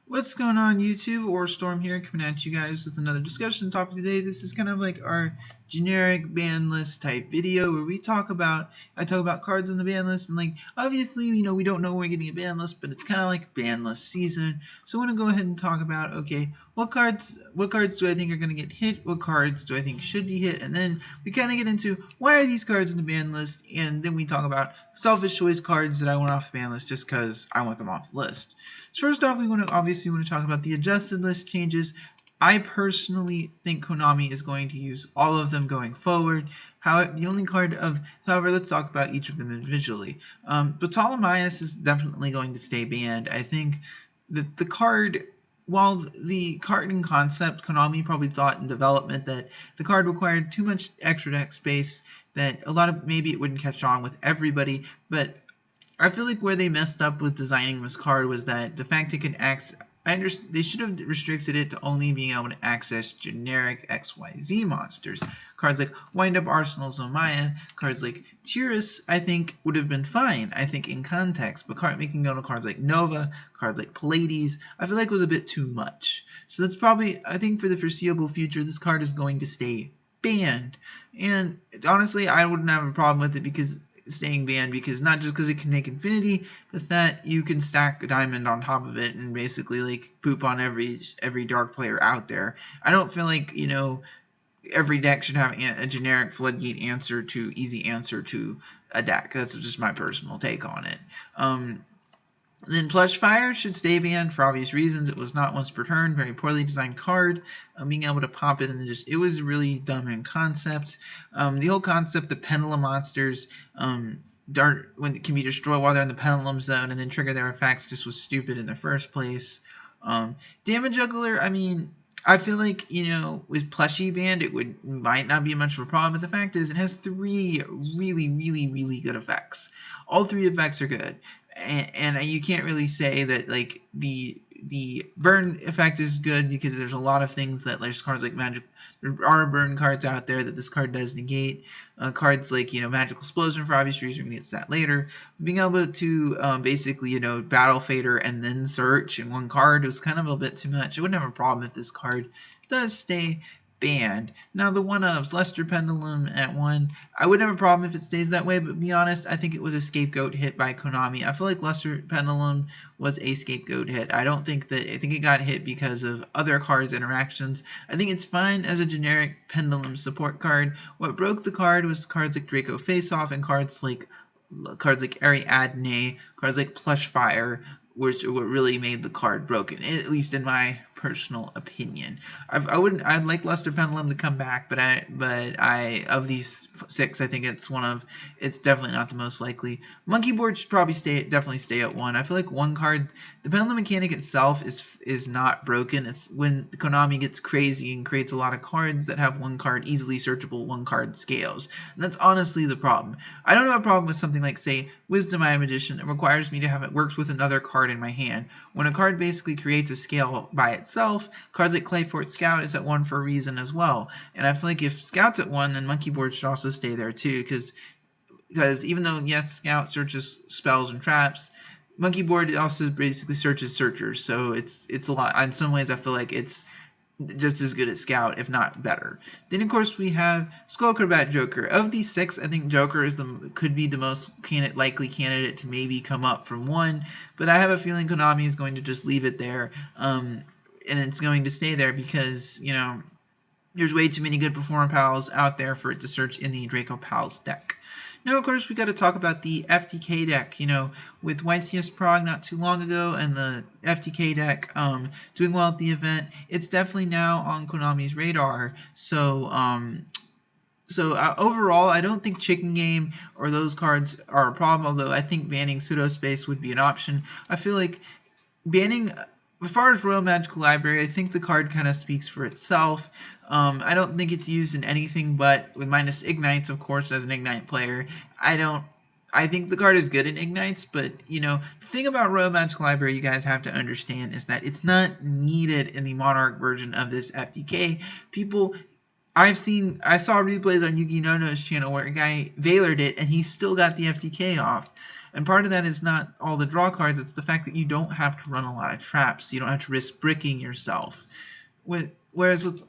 What's going on, YouTube? Or Storm here, coming at you guys with another discussion topic today. This is kind of like our generic ban list type video where I talk about cards on the ban list, and like obviously, we don't know when we're getting a ban list, but it's kind of like ban list season. So I want to go ahead and talk about, okay, what cards do I think are going to get hit? What cards do I think should be hit? And then we kind of get into why are these cards in the ban list, and then we talk about selfish choice cards that I want off the ban list just because I want them off the list. So first off, we want to talk about the adjusted list changes. I personally think Konami is going to use all of them going forward. However, let's talk about each of them individually. Ptolemaeus is definitely going to stay banned. I think that the card, while the card in concept, Konami probably thought in development that the card required too much extra deck space, that maybe it wouldn't catch on with everybody, but I feel like where they messed up with designing this card was that the fact it could they should have restricted it to only being able to access generic XYZ monsters. Cards like Wind Up Arsenal Zomaya, cards like Tyrus, I think would have been fine, I think, in context. But making go to cards like Nova, cards like Pallades, I feel like was a bit too much. So that's probably, I think for the foreseeable future, this card is going to stay banned. And honestly, I wouldn't have a problem with it because staying banned, because not just because it can make infinity, but that you can stack a diamond on top of it and basically like poop on every dark player out there. I don't feel like every deck should have a generic floodgate easy answer to a deck. That's just my personal take on it. Then Plush Fire should stay banned for obvious reasons. It was not once per turn, very poorly designed card. Being able to pop it and it was really dumb in concept. The whole concept of pendulum monsters when it can be destroyed while they're in the pendulum zone and then trigger their effects just was stupid in the first place. Damage Juggler, I mean, I feel like, with Plushie banned, might not be much of a problem, but the fact is it has 3 really, really, really good effects. All 3 effects are good. And you can't really say that like the burn effect is good because there's a lot of things that there's cards like magic. There are burn cards out there that this card does negate. Cards like Magical Explosion for obvious reasons, we're gonna get to that later. Being able to basically Battle Fader and then search in one card was kind of a bit too much. I wouldn't have a problem if this card does stay banned. Now the one-ofs, Luster Pendulum at 1, I wouldn't have a problem if it stays that way, but to be honest, I think it was a scapegoat hit by Konami. I feel like Luster Pendulum was a scapegoat hit. I think it got hit because of other cards' interactions. I think it's fine as a generic Pendulum support card. What broke the card was cards like Draco Face Off and cards like Ariadne, cards like Plush Fire, which what really made the card broken, at least in my personal opinion. I'd like Luster Pendulum to come back, but of these 6, I think it's definitely not the most likely. Monkey Board should probably definitely stay at 1. I feel like one card, the pendulum mechanic itself is not broken. It's when Konami gets crazy and creates a lot of cards that have one card easily searchable, one card scales. And that's honestly the problem. I don't have a problem with something like, say, Wisdom Eye Magician. It requires me to have it works with another card in my hand. When a card basically creates a scale by itself, cards like Clayfort Scout is at 1 for a reason as well. And I feel like if Scout's at 1, then Monkey Board should also stay there too, because even though, yes, Scout searches spells and traps, Monkey Board also basically searches searchers, so it's a lot. In some ways, I feel like it's just as good as Scout, if not better. Then, of course, we have Skullcrobat Joker. Of these 6, I think Joker could be the most likely candidate to maybe come up from 1, but I have a feeling Konami is going to just leave it there, and it's going to stay there because, there's way too many good Performer Pals out there for it to search in the Draco Pals deck. Now, of course, we got to talk about the FTK deck. With YCS Prague not too long ago and the FTK deck doing well at the event, it's definitely now on Konami's radar. So overall, I don't think Chicken Game or those cards are a problem, although I think banning Pseudospace would be an option. I feel like banning, as far as Royal Magical Library, I think the card kind of speaks for itself. I don't think it's used in anything but with minus Ignites, of course, as an Ignite player. I think the card is good in Ignites, but, the thing about Royal Magical Library you guys have to understand is that it's not needed in the Monarch version of this FTK. I saw replays on Yugioh's channel where a guy Veilered it, and he still got the FTK off. And part of that is not all the draw cards, it's the fact that you don't have to run a lot of traps. You don't have to risk bricking yourself. Whereas with,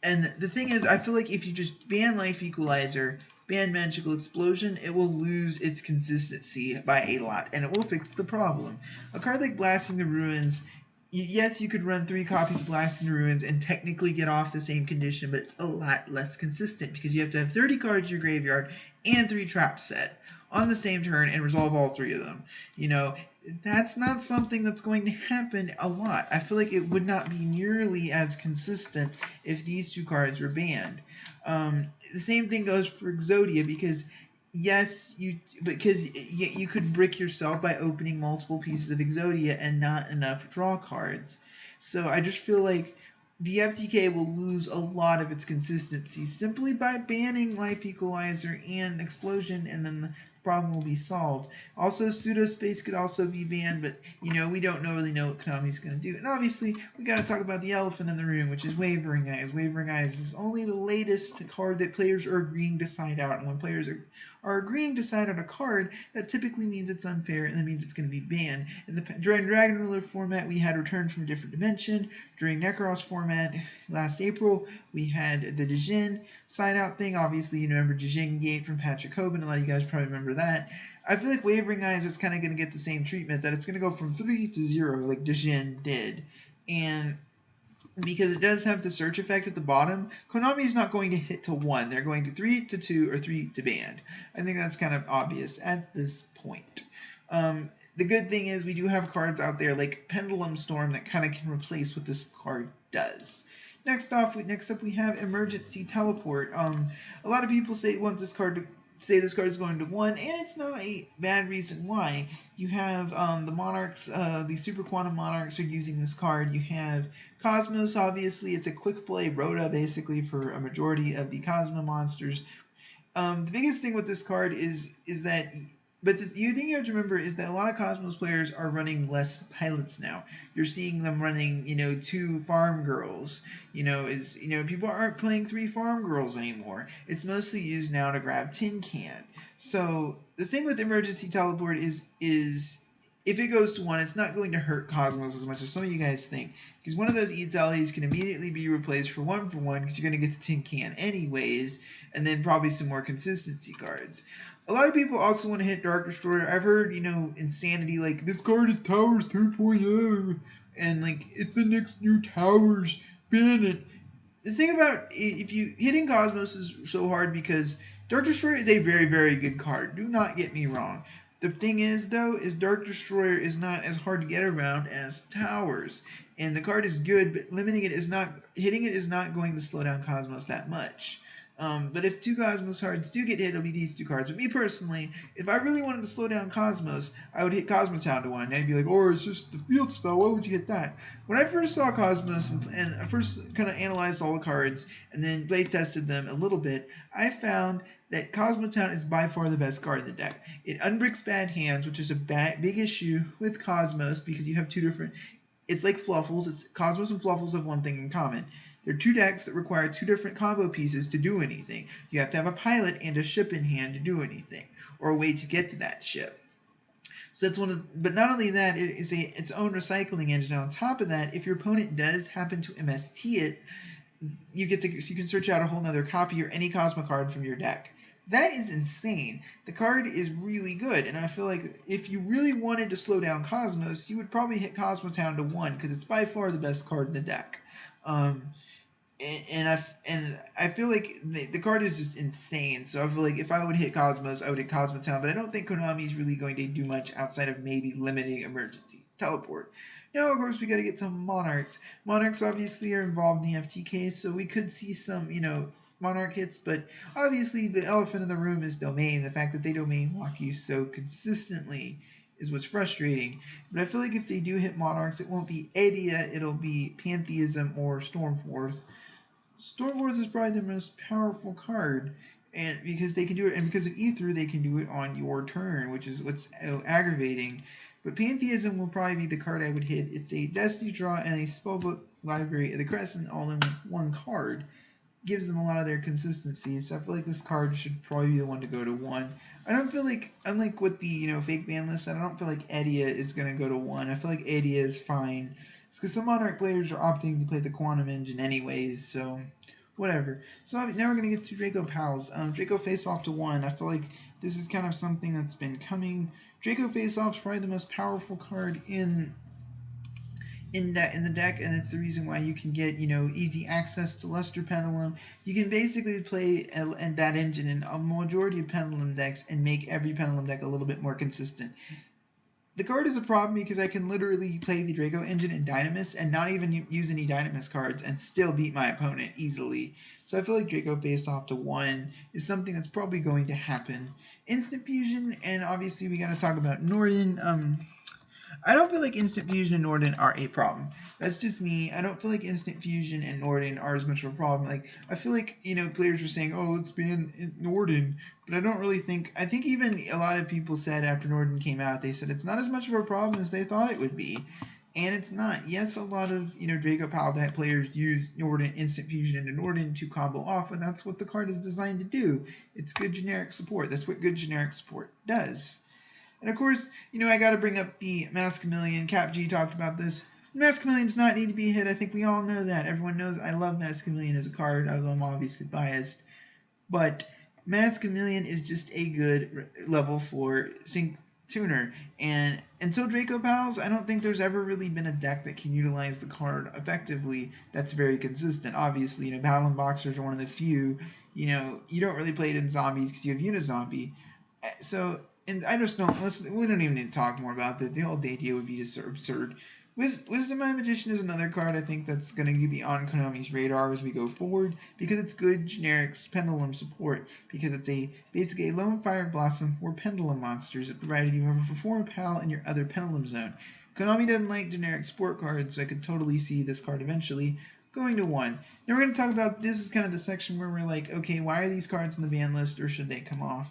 and the thing is, I feel like if you just ban Life Equalizer, ban Magical Explosion, it will lose its consistency by a lot, and it will fix the problem. A card like Blasting the Ruins, yes, you could run 3 copies of Blasting the Ruins and technically get off the same condition, but it's a lot less consistent because you have to have 30 cards in your graveyard and 3 traps set on the same turn and resolve all 3 of them. You know, that's not something that's going to happen a lot. I feel like it would not be nearly as consistent if these 2 cards were banned. The same thing goes for Exodia, because yes, you could brick yourself by opening multiple pieces of Exodia and not enough draw cards. So I just feel like the FTK will lose a lot of its consistency simply by banning Life Equalizer and Explosion, and then the problem will be solved. Also, Pseudospace could also be banned, but we don't really know what Konami's going to do. And obviously, we got to talk about the elephant in the room, which is Wavering Eyes. Wavering Eyes is only the latest card that players are agreeing to side out, and when players are agreeing to side out a card, that typically means it's unfair, and that means it's going to be banned. During Dragon Ruler format, we had Return from a Different Dimension. During Necros format last April, we had the Djinn side out thing. Obviously, you remember Djinn Gate from Patrick Hoban. A lot of you guys probably remember that. I feel like Wavering Eyes is kind of going to get the same treatment, that it's going to go from 3 to 0 like Djinn did. And because it does have the search effect at the bottom, Konami is not going to hit to 1. They're going to 3 to 2 or 3 to banned. I think that's kind of obvious at this point. The good thing is we do have cards out there like Pendulum Storm that kind of can replace what this card does. Next up we have Emergency Teleport. A lot of people say this card is going to 1, and it's not a bad reason why. You have the Monarchs, the Super Quantum Monarchs are using this card. You have Cosmos, obviously, it's a quick play Rhoda basically for a majority of the Cosmo monsters. The biggest thing with this card is that, but the thing you have to remember is that a lot of Cosmos players are running less pilots now. You're seeing them running, 2 farm girls. People aren't playing 3 farm girls anymore. It's mostly used now to grab Tin Can. So the thing with Emergency Teleport is if it goes to 1, it's not going to hurt Cosmos as much as some of you guys think. Because one of those ETLAs can immediately be replaced for 1 because you're going to get the Tin Can anyways, and then probably some more consistency cards. A lot of people also want to hit Dark Destroyer. I've heard, insanity like, this card is Towers 3.0, and like, it's the next new Towers, ban it. The thing about hitting Cosmos is so hard because Dark Destroyer is a very, very good card. Do not get me wrong. The thing is, though, is Dark Destroyer is not as hard to get around as Towers. And the card is good, but hitting it is not going to slow down Cosmos that much. But if 2 Cosmos cards do get hit, it'll be these 2 cards. But me personally, if I really wanted to slow down Cosmos, I would hit Cosmotown to 1. And I'd be like, it's just the field spell, why would you hit that? When I first saw Cosmos, and I first kind of analyzed all the cards, and then play tested them a little bit, I found that Cosmotown is by far the best card in the deck. It unbricks bad hands, which is a big issue with Cosmos, because you have 2 different... It's like Fluffles. Cosmos and Fluffles have one thing in common. They're 2 decks that require 2 different combo pieces to do anything. You have to have a pilot and a ship in hand to do anything, or a way to get to that ship. So that's but not only that, it is its own recycling engine. On top of that, if your opponent does happen to MST it, you can search out a whole nother copy or any Cosmo card from your deck. That is insane. The card is really good, and I feel like if you really wanted to slow down Cosmos, you would probably hit Cosmotown to 1, because it's by far the best card in the deck. And I feel like the card is just insane. So I feel like if I would hit Cosmos, I would hit Cosmotown. But I don't think Konami is really going to do much outside of maybe limiting Emergency Teleport. Now, of course, we got to get to Monarchs. Monarchs obviously are involved in the FTK, so we could see some, Monarch hits. But obviously, the elephant in the room is Domain. The fact that they Domain lock you so consistently is what's frustrating. But I feel like if they do hit Monarchs, it won't be Adia, it'll be Pantheism or Stormforce. Stormforce is probably the most powerful card, and because they can do it, and because of Ether, they can do it on your turn, which is what's aggravating. But Pantheism will probably be the card I would hit. It's a Destiny Draw and a Spellbook Library of the Crescent all in 1 card. gives them a lot of their consistency. So I feel like this card should probably be the one to go to 1. I don't feel like, unlike with the fake ban list, I don't feel like Edia is gonna go to 1. I feel like Edia is fine. It's because some Monarch players are opting to play the Quantum Engine anyways, so whatever. So now we're gonna get to Draco Pals. Draco Face Off to 1. I feel like this is kind of something that's been coming. Draco Face Off is probably the most powerful card in the deck, and it's the reason why you can get easy access to Luster Pendulum. You can basically play that engine in a majority of Pendulum decks and make every Pendulum deck a little bit more consistent. The card is a problem because I can literally play the Draco engine in Dynamis and not even use any Dynamis cards and still beat my opponent easily. So I feel like Draco Face Off to 1 is something that's probably going to happen. Instant Fusion, and obviously we gotta talk about Norden. I don't feel like Instant Fusion and Norden are a problem. That's just me. I don't feel like Instant Fusion and Norden are as much of a problem. Like, I feel like, players are saying, oh, let's ban Norden. But I don't really think, I think even a lot of people said after Norden came out, they said it's not as much of a problem as they thought it would be. And it's not. Yes, a lot of, Draco Paladin players use Norden, Instant Fusion into Norden to combo off, and that's what the card is designed to do. It's good generic support. That's what good generic support does. And of course, I got to bring up the Mascamillion. Cap G talked about this. Mascamillion does not need to be hit. I think we all know that. Everyone knows I love Mascamillion as a card, although I'm obviously biased. But Mascamillion is just a good level 4 sync tuner. And until Draco Pals, I don't think there's ever really been a deck that can utilize the card effectively that's very consistent. Obviously, Battling Boxers are one of the few. You don't really play it in zombies because you have Unizombie. So, and I just don't, we don't even need to talk more about that. The whole idea would be just absurd. Wisdom Eye Magician is another card I think that's going to be on Konami's radar as we go forward because it's good generic Pendulum support because it's basically a Lone Fire Blossom for Pendulum monsters that provided you have a Perform Pal in your other Pendulum zone. Konami doesn't like generic support cards, so I could totally see this card eventually going to 1. Then we're going to talk about, this is kind of the section where we're like, okay, why are these cards in the ban list or should they come off?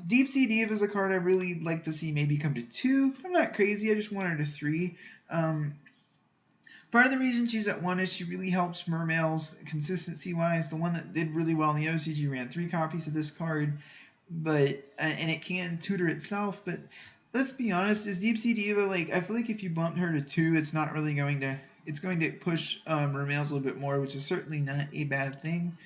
Deep Sea Diva is a card I really like to see maybe come to 2. I'm not crazy, I just want her to 3. Part of the reason she's at 1 is she really helps Mermails consistency-wise. The one that did really well in the OCG ran 3 copies of this card, but and it can tutor itself, but let's be honest, is Deep Sea Diva, I feel like if you bump her to 2, it's not really going to, it's going to push Mermails a little bit more, which is certainly not a bad thing.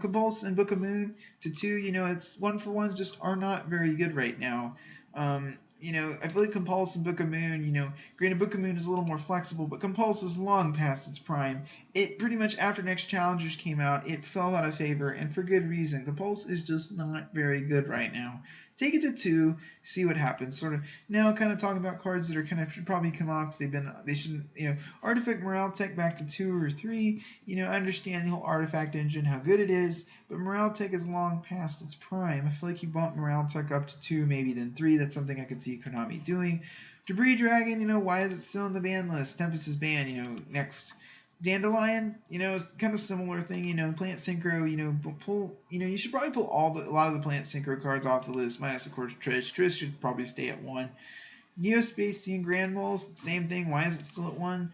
Compulse and Book of Moon to 2, it's 1-for-1s just are not very good right now. I feel like Compulse and Book of Moon, granted Book of Moon is a little more flexible, but Compulse is long past its prime. It pretty much, after Next Challengers came out, it fell out of favor, and for good reason. Compulse is just not very good right now. Take it to 2, see what happens. Sort of now, kind of talk about cards that are should probably come off. They shouldn't. Artifact Morale Tech back to 2 or 3. I understand the whole Artifact engine, how good it is, but Morale Tech is long past its prime. I feel like you bump Morale Tech up to 2, maybe then 3. That's something I could see Konami doing. Debris Dragon, why is it still in the ban list? Tempest is banned. Next. Dandelion, it's kind of similar thing, Plant Synchro, pull, you should probably pull a lot of the Plant Synchro cards off the list, minus, of course, Trish. Trish should probably stay at 1. Neospacian Grand Moles, same thing, why is it still at 1?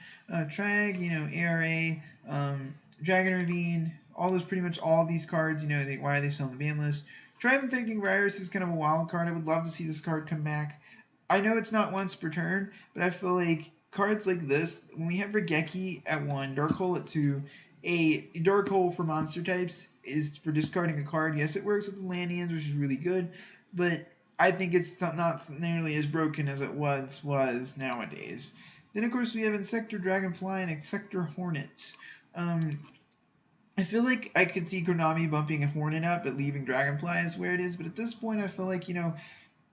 Trag, ARA, Dragon Ravine, pretty much all these cards, why are they still on the ban list? Tribe Infecting Virus is kind of a wild card. I would love to see this card come back. I know it's not once per turn, but I feel like cards like this, when we have Regeki at 1, Dark Hole at 2, a Dark Hole for monster types is for discarding a card. Yes, it works with the Landians, which is really good, but I think it's not nearly as broken as it once was nowadays. Then, of course, we have Insector Dragonfly and Insector Hornet. I feel like I could see Konami bumping a Hornet up but leaving Dragonfly as where it is, but at this point I feel like,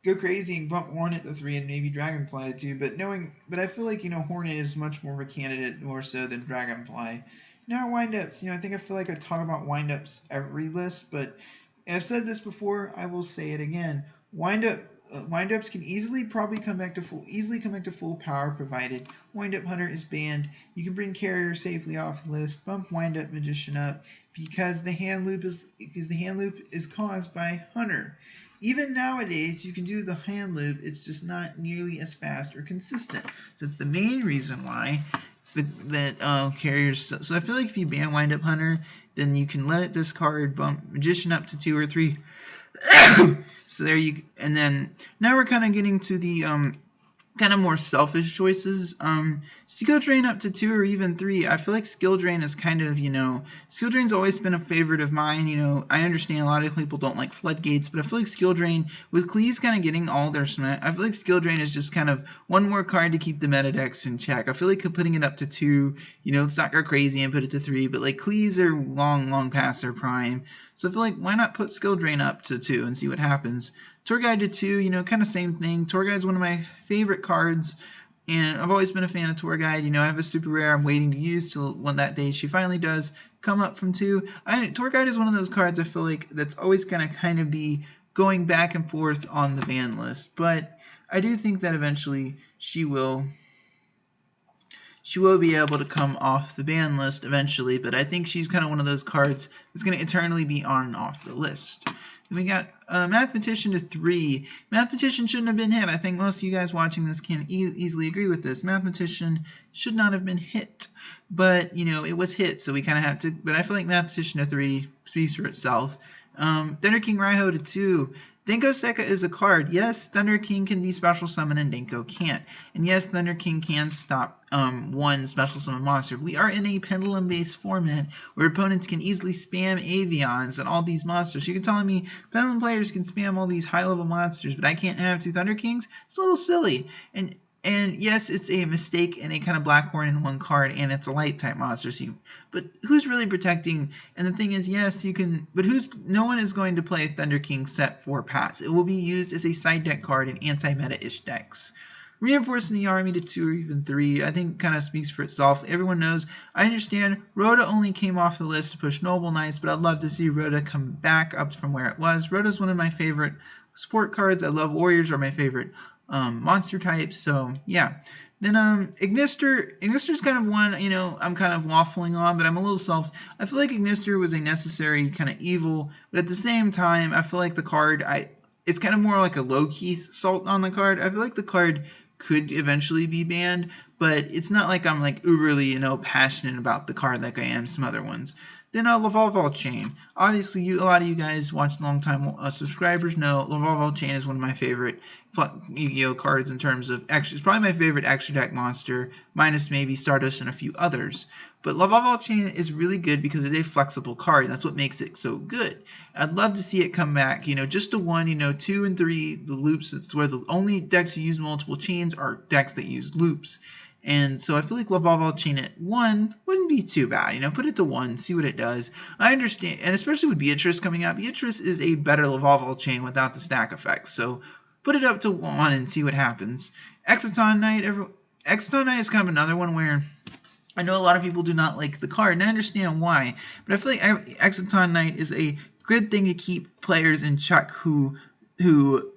go crazy and bump Hornet to 3 and maybe Dragonfly to 2, but I feel like, Hornet is much more of a candidate more so than Dragonfly. Now windups, I feel like I talk about windups every list, but I've said this before, I will say it again. Windups can easily come back to full power provided Windup Hunter is banned. You can bring Carrier safely off the list, bump Windup Magician up because the hand loop is caused by Hunter. Even nowadays, you can do the hand loop, it's just not nearly as fast or consistent. So it's the main reason why carriers. So I feel like if you ban Wind Up Hunter, then you can let it discard, bump Magician up to 2 or 3. So there you, and then now we're kind of getting to the kind of more selfish choices. Skill Drain up to 2 or even 3. I feel like Skill Drain is kind of, Skill Drain's always been a favorite of mine. I understand a lot of people don't like Floodgates, but I feel like Skill Drain, with Klee's kind of getting all their smash, I feel like Skill Drain is just kind of one more card to keep the meta decks in check. I feel like putting it up to 2, let's not go crazy and put it to 3, but like Klee's are long past their prime. So I feel like why not put Skill Drain up to 2 and see what happens. Tour Guide to 2, kind of same thing. Tour Guide is one of my favorite cards, and I've always been a fan of Tour Guide. I have a super rare I'm waiting to use till when that day she finally does come up from 2. Tour Guide is one of those cards I feel like that's always going to kind of be going back and forth on the ban list, but I do think that eventually she will be able to come off the ban list eventually, but I think she's kind of one of those cards that's going to eternally be on and off the list. Then we got Mathematician to 3. Mathematician shouldn't have been hit. I think most of you guys watching this can easily agree with this. Mathematician should not have been hit, but it was hit, so we kind of have to. But I feel like Mathematician to 3 speaks for itself. Thunder King Raiho to 2. Denko Sekka is a card. Yes, Thunder King can be special summon and Denko can't. And yes, Thunder King can stop one special summon monster. We are in a pendulum-based format where opponents can easily spam Avions and all these monsters. You're telling me pendulum players can spam all these high-level monsters, but I can't have 2 Thunder Kings? It's a little silly. And yes, it's a mistake and a kind of Blackhorn in one card, and it's a light type monster. But who's really protecting? And the thing is, yes, you can, but no one is going to play Thunder King set for pass. It will be used as a side deck card in anti-meta-ish decks. Reinforcing the army to 2 or even 3, I think kind of speaks for itself. Everyone knows. I understand Rhoda only came off the list to push Noble Knights, but I'd love to see Rhoda come back up from where it was. Rhoda's one of my favorite support cards. I love Warriors are my favorite monster types. So yeah. Then Ignister kind of one, I'm kind of waffling on, but I'm a little I feel like Ignister was a necessary kind of evil, but at the same time, I feel like the card, it's kind of more like a low-key salt on the card. I feel like the card could eventually be banned, but it's not like I'm like uberly, passionate about the card like I am some other ones. Then Lavalval Chain. Obviously, a lot of you guys watching long-time subscribers know Lavalval Chain is one of my favorite Yu-Gi-Oh cards in terms of extra. It's probably my favorite extra deck monster, minus maybe Stardust and a few others. But Lavalval Chain is really good because it's a flexible card. That's what makes it so good. I'd love to see it come back. Just to 1, 2 and 3, the loops. It's where the only decks that use multiple chains are decks that use loops. And so I feel like Lavalval Chain at 1 wouldn't be too bad. Put it to 1, see what it does. I understand, and especially with Beatrice coming out, Beatrice is a better Lavalval Chain without the stack effects. So put it up to 1 and see what happens. Exciton Knight is kind of another one where I know a lot of people do not like the card, and I understand why. But I feel like Exciton Knight is a good thing to keep players in check who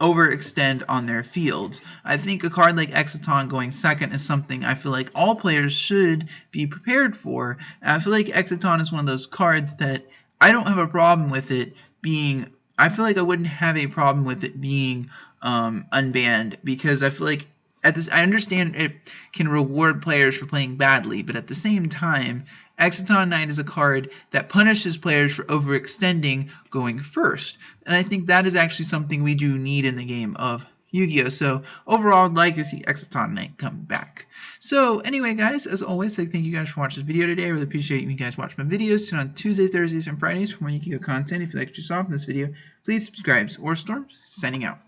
overextend on their fields. I think a card like Exciton going second is something I feel like all players should be prepared for. And I feel like Exciton is one of those cards that I don't have a problem with it being. I feel like I wouldn't have a problem with it being unbanned, because I feel like I understand it can reward players for playing badly, but at the same time, Exciton Knight is a card that punishes players for overextending going first. And I think that is actually something we do need in the game of Yu-Gi-Oh! So overall, I'd like to see Exciton Knight come back. So anyway, guys, as always, thank you guys for watching this video today. I really appreciate you guys watching my videos. Tune on Tuesdays, Thursdays, and Fridays for more Yu-Gi-Oh! Content. If you liked what you saw from this video, please subscribe. Or Storm, signing out.